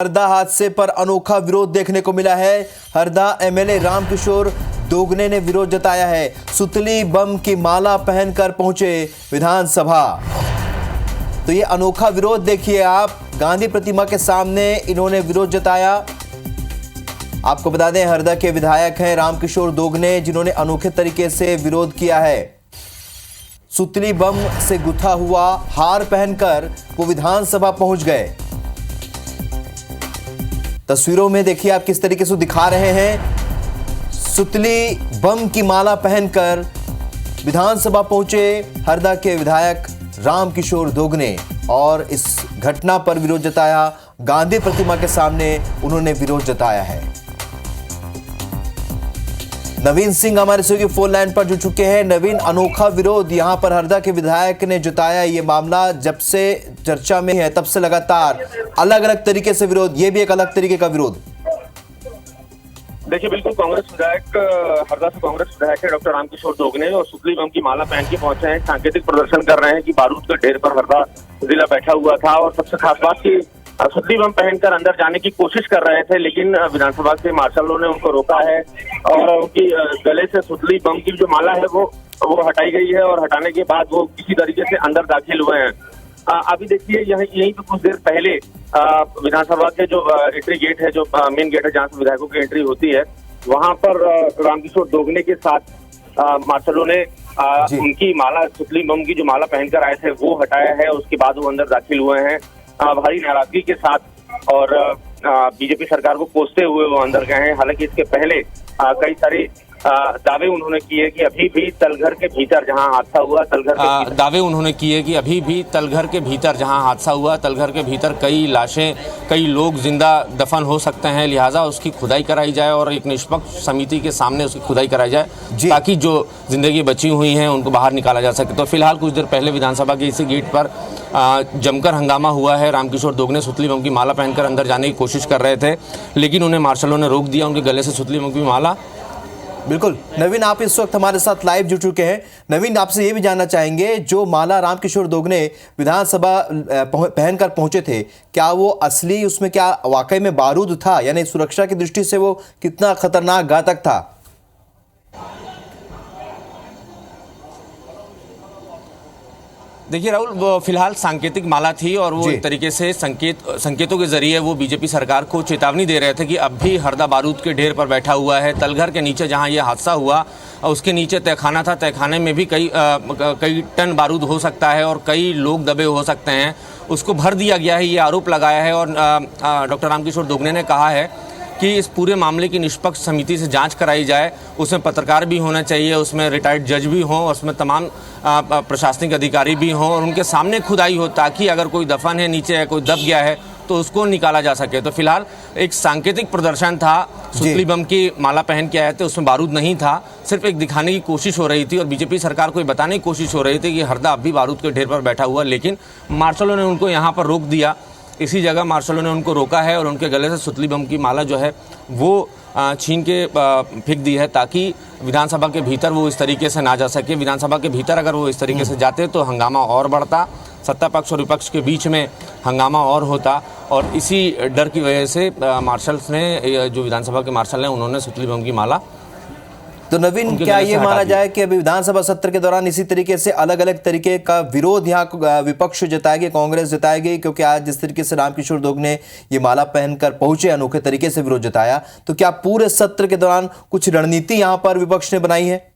हरदा हादसे पर अनोखा विरोध देखने को मिला है। हरदा एमएलए रामकिशोर दोगने ने विरोध जताया है। सुतली बम की माला पहनकर पहुंचे विधानसभा। तो ये अनोखा विरोध देखिए आप, गांधी प्रतिमा के सामने इन्होंने विरोध जताया। आपको बता दें हरदा के विधायक हैं रामकिशोर दोगने, जिन्होंने अनोखे तरीके से विरोध किया है। सुतली बम से गुथा हुआ हार पहनकर वो विधानसभा पहुंच गए। तस्वीरों में देखिए आप किस तरीके से दिखा रहे हैं। सुतली बम की माला पहनकर विधानसभा पहुंचे हरदा के विधायक रामकिशोर दोगने और इस घटना पर विरोध जताया। गांधी प्रतिमा के सामने उन्होंने विरोध जताया है। नवीन सिंह हमारे सहयोगी फोन लाइन पर जुड़ चुके हैं। नवीन, अनोखा विरोध यहां पर हरदा के विधायक ने जताया। ये मामला जब से चर्चा में है तब से लगातार अलग अलग तरीके से विरोध, ये भी एक अलग तरीके का विरोध। देखिए, बिल्कुल कांग्रेस विधायक, हरदा से कांग्रेस विधायक है डॉक्टर रामकिशोर दोगने और सुतली बम की माला पहन के पहुंचे हैं। सांकेतिक प्रदर्शन कर रहे हैं कि बारूद के ढेर पर हरदा जिला बैठा हुआ था और सबसे खास बात की सुतली बम पहनकर अंदर जाने की कोशिश कर रहे थे, लेकिन विधानसभा के मार्शलों ने उनको रोका है और उनकी गले से सुतली बम की जो माला है वो हटाई गई है और हटाने के बाद वो किसी तरीके से अंदर दाखिल हुए हैं। अभी देखिए यहीं तो कुछ देर पहले विधानसभा के जो एंट्री गेट है, जो मेन गेट है जहाँ से विधायकों की एंट्री होती है, वहां पर रामकिशोर दोगने के साथ मार्शलों ने उनकी माला, सुतली बम की जो माला पहनकर आए थे वो हटाया है। उसके बाद वो अंदर दाखिल हुए हैं भारी नाराजगी के साथ और बीजेपी सरकार को कोसते हुए वो अंदर गए हैं। हालांकि इसके पहले कई सारे दावे उन्होंने किए कि अभी भी तलघर के भीतर जहां हादसा हुआ, जहां हादसा हुआ तलघर के भीतर कई लाशें, कई लोग जिंदा दफन हो सकते हैं, लिहाजा उसकी खुदाई कराई जाए और एक निष्पक्ष समिति के सामने उसकी खुदाई कराई जाए ताकि जो जिंदगी बची हुई हैं उनको बाहर निकाला जा सके। तो फिलहाल कुछ देर पहले विधानसभा के इसी गेट पर जमकर हंगामा हुआ है। रामकिशोर दोगने सुतली बम की माला पहनकर अंदर जाने की कोशिश कर रहे थे, लेकिन उन्हें मार्शलों ने रोक दिया। उनके गले से सुतली बम की माला। बिल्कुल नवीन, आप इस वक्त हमारे साथ लाइव जुड़ चुके हैं। नवीन, आपसे ये भी जानना चाहेंगे, जो माला रामकिशोर दोगने विधानसभा पहनकर पहुंचे थे, क्या वो असली, उसमें क्या वाकई में बारूद था? यानी सुरक्षा की दृष्टि से वो कितना खतरनाक, घातक था? देखिए राहुल, वो फिलहाल सांकेतिक माला थी और वो एक तरीके से संकेतों के जरिए वो बीजेपी सरकार को चेतावनी दे रहे थे कि अब भी हरदा बारूद के ढेर पर बैठा हुआ है। तलघर के नीचे जहां ये हादसा हुआ उसके नीचे तहखाना था, तहखाने में भी कई टन बारूद हो सकता है और कई लोग दबे हो सकते हैं। उसको भर दिया गया है, ये आरोप लगाया है और डॉक्टर रामकिशोर दोगने ने कहा है कि इस पूरे मामले की निष्पक्ष समिति से जांच कराई जाए। उसमें पत्रकार भी होना चाहिए, उसमें रिटायर्ड जज भी हों, उसमें तमाम प्रशासनिक अधिकारी भी हों और उनके सामने खुदाई हो ताकि अगर कोई दफन है नीचे है, कोई दब गया है तो उसको निकाला जा सके। तो फिलहाल एक सांकेतिक प्रदर्शन था। सुतली बम की माला पहन के आए थे, उसमें बारूद नहीं था, सिर्फ एक दिखाने की कोशिश हो रही थी और बीजेपी सरकार को ये बताने की कोशिश हो रही थी कि हरदा अब भी बारूद के ढेर पर बैठा हुआ, लेकिन मार्शलों ने उनको यहाँ पर रोक दिया। इसी जगह मार्शलों ने उनको रोका है और उनके गले से सुतली बम की माला जो है वो छीन के फेंक दी है ताकि विधानसभा के भीतर वो इस तरीके से ना जा सके। विधानसभा के भीतर अगर वो इस तरीके से जाते तो हंगामा और बढ़ता, सत्ता पक्ष और विपक्ष के बीच में हंगामा और होता और इसी डर की वजह से मार्शल्स ने, जो विधानसभा के मार्शल हैं, उन्होंने सुतली बम की माला। तो नवीन, क्या ये माना जाए कि अभी विधानसभा सत्र के दौरान इसी तरीके से अलग अलग तरीके का विरोध यहाँ विपक्ष जताएगी, कांग्रेस जताएगी? क्योंकि आज जिस तरीके से रामकिशोर दोगने ये माला पहनकर पहुंचे, अनोखे तरीके से विरोध जताया, तो क्या पूरे सत्र के दौरान कुछ रणनीति यहाँ पर विपक्ष ने बनाई है?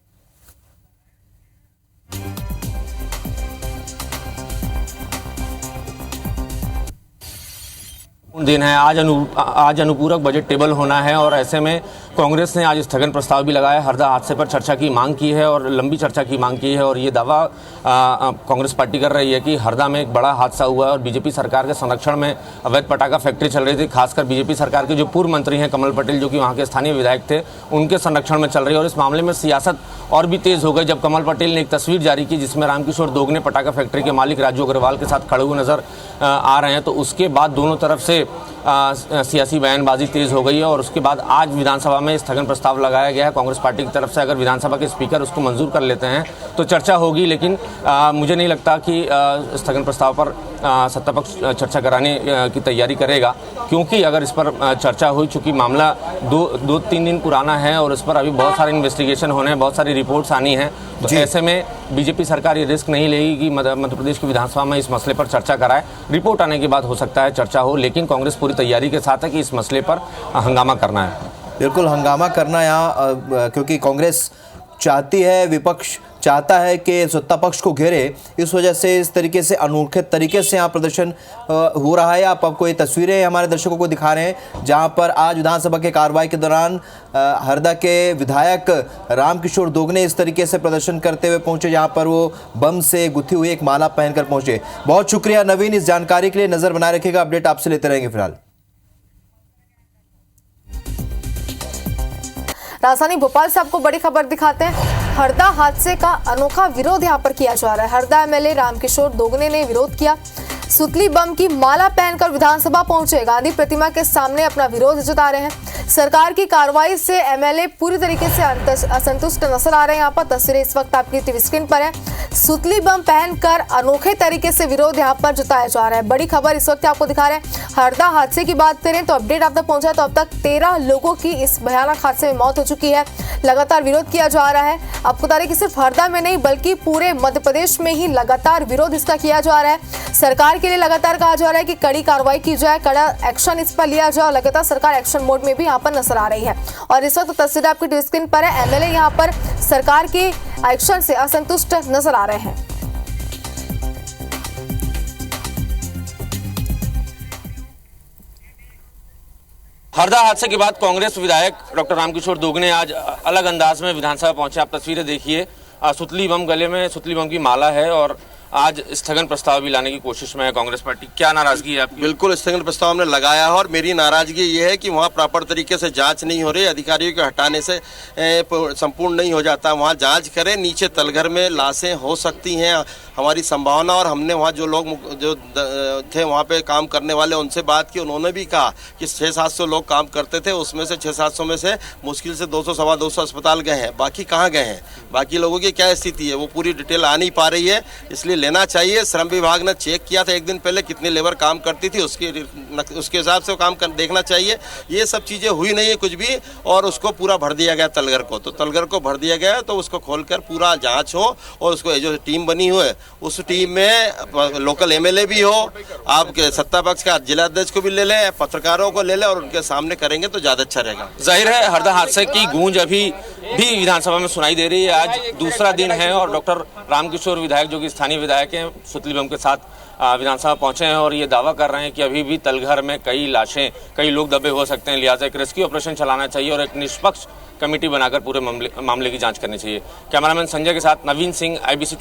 दिन है, आज अनुपूरक बजट टेबल होना है और ऐसे में कांग्रेस ने आज स्थगन प्रस्ताव भी लगाया। हरदा हादसे पर चर्चा की मांग की है और लंबी चर्चा की मांग की है और ये दावा कांग्रेस पार्टी कर रही है कि हरदा में एक बड़ा हादसा हुआ है और बीजेपी सरकार के संरक्षण में अवैध पटाखा फैक्ट्री चल रही थी। खासकर बीजेपी सरकार के जो पूर्व मंत्री हैं कमल पटेल, जो कि वहाँ के स्थानीय विधायक थे, उनके संरक्षण में चल रही है और इस मामले में सियासत और भी तेज हो गई जब कमल पटेल ने एक तस्वीर जारी की जिसमें रामकिशोर दोगने पटाखा फैक्ट्री के मालिक राजू अग्रवाल के साथ खड़े हुए नजर आ रहे हैं। तो उसके बाद दोनों तरफ से सियासी बयानबाजी तेज हो गई है और उसके बाद आज विधानसभा में स्थगन प्रस्ताव लगाया गया है कांग्रेस पार्टी की तरफ से। अगर विधानसभा के स्पीकर उसको मंजूर कर लेते हैं तो चर्चा होगी, लेकिन मुझे नहीं लगता कि स्थगन प्रस्ताव पर सत्ता पक्ष चर्चा कराने की तैयारी करेगा, क्योंकि अगर इस पर चर्चा हुई, चूँकि मामला दो तीन दिन पुराना है और इस पर अभी बहुत सारे इन्वेस्टिगेशन होने हैं, बहुत सारी रिपोर्ट्स आनी हैं, तो ऐसे में बीजेपी सरकार ये रिस्क नहीं लेगी कि मध्य प्रदेश की विधानसभा में इस मसले पर चर्चा कराए। रिपोर्ट आने के बाद हो सकता है चर्चा हो, लेकिन कांग्रेस पूरी तैयारी के साथ है कि इस मसले पर हंगामा करना है। बिल्कुल हंगामा करना यहाँ, क्योंकि कांग्रेस चाहती है, विपक्ष चाहता है कि सत्ता पक्ष को घेरे, इस वजह से इस तरीके से अनोखे तरीके से यहाँ प्रदर्शन हो रहा है। आप आपको ये तस्वीरें हमारे दर्शकों को दिखा रहे हैं, जहाँ पर आज विधानसभा के कार्रवाई के दौरान हरदा के विधायक रामकिशोर दोगने इस तरीके से प्रदर्शन करते हुए पहुंचे, जहाँ पर वो बम से गुथी हुई एक माला पहनकर पहुंचे। बहुत शुक्रिया नवीन इस जानकारी के लिए। नजर बनाए रखिएगा, अपडेट आपसे लेते रहेंगे। फिलहाल राजधानी भोपाल से आपको बड़ी खबर दिखाते हैं। हरदा हादसे का अनोखा विरोध यहां पर किया जा रहा है। हरदा एमएलए रामकिशोर दोगने ने विरोध किया, सुतली बम की माला पहनकर विधानसभा पहुंचे, गांधी प्रतिमा के सामने अपना विरोध जता रहे हैं। सरकार की कार्रवाई से एमएलए पूरी तरीके से असंतुष्ट नजर आ रहे हैं। यहाँ पर तस्वीरें इस वक्त आपकी टीवी स्क्रीन पर है। सुतली बम पहनकर अनोखे तरीके से विरोध यहाँ पर जताया जा रहा है। बड़ी खबर इस वक्त आपको दिखा रहे हैं। हरदा हादसे की बात करें तो अपडेट आप तक पहुंचा तो अब तक 13 लोगों की इस भयानक हादसे में मौत हो चुकी है। लगातार विरोध किया जा रहा है। आपको बता दें कि सिर्फ हरदा में नहीं बल्कि पूरे मध्य प्रदेश में ही लगातार विरोध इसका किया जा रहा है। सरकार के लिए लगातार कहा जा रहा है कि कड़ी कार्रवाई की जाए, कड़ा एक्शन इस पर लिया जाए, और लगातार सरकार एक्शन मोड में भी यहाँ पर नजर आ रही है। और इस वक्त तस्वीर आपकी टीवी स्क्रीन पर है। एमएलए यहाँ पर सरकार के एक्शन से असंतुष्ट नजर आ रहे हैं। हरदा हादसे के बाद कांग्रेस विधायक डॉक्टर रामकिशोर दोगने आज अलग अंदाज में विधानसभा पहुंचे। आप तस्वीरें देखिए, सुतली बम, गले में सुतली बम की माला है और आज स्थगन प्रस्ताव भी लाने की कोशिश में है कांग्रेस पार्टी। क्या नाराजगी है आपकी? बिल्कुल स्थगन प्रस्ताव हमने लगाया है और मेरी नाराजगी ये है कि वहाँ प्रॉपर तरीके से जांच नहीं हो रही। अधिकारियों के हटाने से संपूर्ण नहीं हो जाता। वहाँ जांच करें, नीचे तलघर में लाशें हो सकती हैं, हमारी संभावना। और हमने वहाँ जो लोग जो थे वहाँ पे काम करने वाले, उनसे बात की, उन्होंने भी कहा कि 600-700 लोग काम करते थे, उसमें से 600-700 में से मुश्किल से 200-225 अस्पताल गए हैं। बाकी कहाँ गए हैं, बाकी लोगों की क्या स्थिति है, वो पूरी डिटेल आ नहीं पा रही है। इसलिए लेना चाहिए। श्रम विभाग ने चेक किया था एक दिन पहले कितनी लेबर काम करती थी, उसके हिसाब से काम देखना चाहिए। ये सब चीज़ें हुई नहीं है कुछ भी, और उसको पूरा भर दिया गया तलघर को। तो तलघर को भर दिया गया तो उसको खोलकर पूरा जांच हो, और उसको जो टीम बनी हुई है उस टीम में लोकल एमएलए भी हो, आपके सत्ता पक्ष का जिला अध्यक्ष को भी ले लें, पत्रकारों को ले लें, और उनके सामने करेंगे तो ज़्यादा अच्छा रहेगा। जाहिर है हरदा हादसे की गूंज अभी भी विधानसभा में सुनाई दे रही है। आज दूसरा दिन है और डॉक्टर रामकिशोर विधायक, जो कि स्थानीय विधायक हैं, सुतली बम के साथ विधानसभा पहुंचे हैं और ये दावा कर रहे हैं कि अभी भी तलघर में कई लाशें, कई लोग दबे हो सकते हैं, लिहाजा एक रेस्क्यू ऑपरेशन चलाना चाहिए और एक निष्पक्ष कमेटी बनाकर पूरे मामले की जांच करनी चाहिए। कैमरामैन संजय के साथ नवीन सिंह, IBC